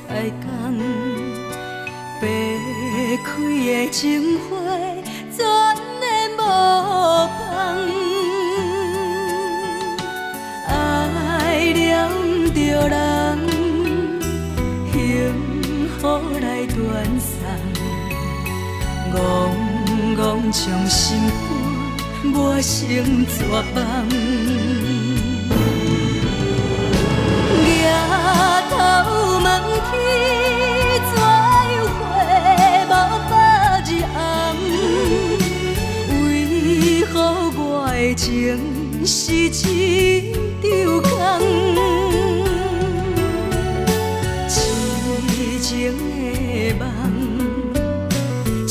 彩工，白开的情花全然无芳。爱了不着人，幸福来断送，戆戆将心肝磨成绝望。抬头问天，怎样花无百日红？为何我的情是一场空？痴情的梦，痴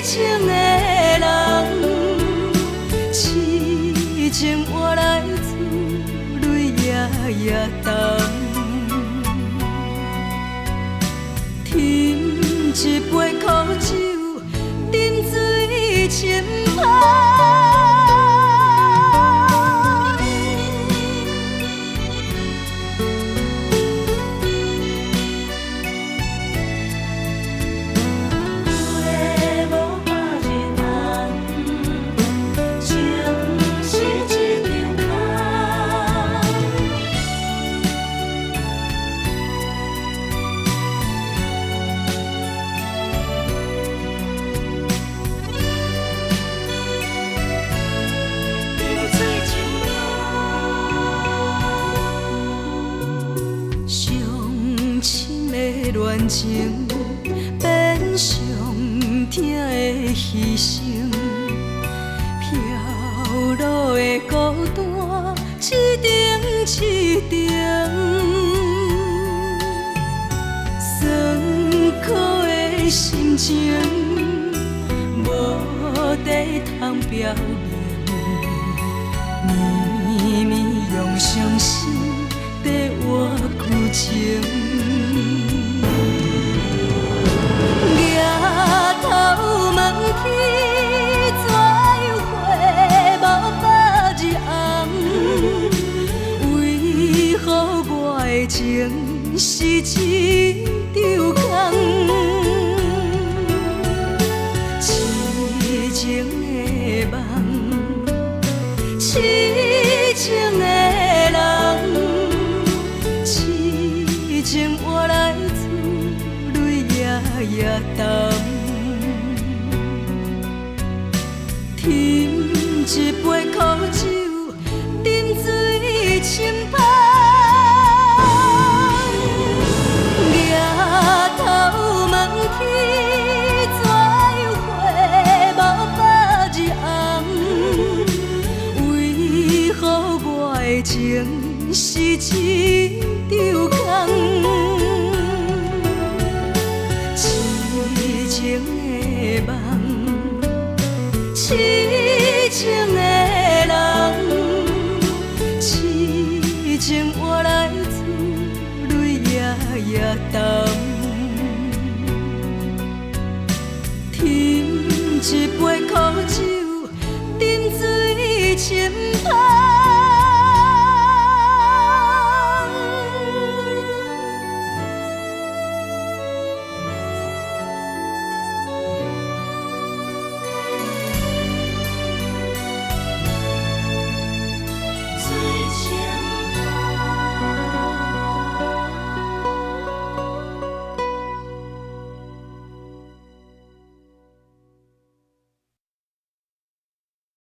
情的人，痴情换来珠泪夜夜澹。添一杯苦酒，饮水深芳。恋情变上疼的牺牲，飘落的孤单一程一程，酸苦的心情无地通表明，绵绵用伤心在换旧情。头问天，怎样花无百日红？为何我的情是一场空？痴情的梦，痴情的人，痴情换来珠泪夜夜澹。添一杯苦酒，饮水深芳。抬头问天，怎样花无百日红？为何我的情是一场空？痴情的梦，痴情的人，痴情换来珠泪夜夜澹。添一杯苦酒，饮水深芳。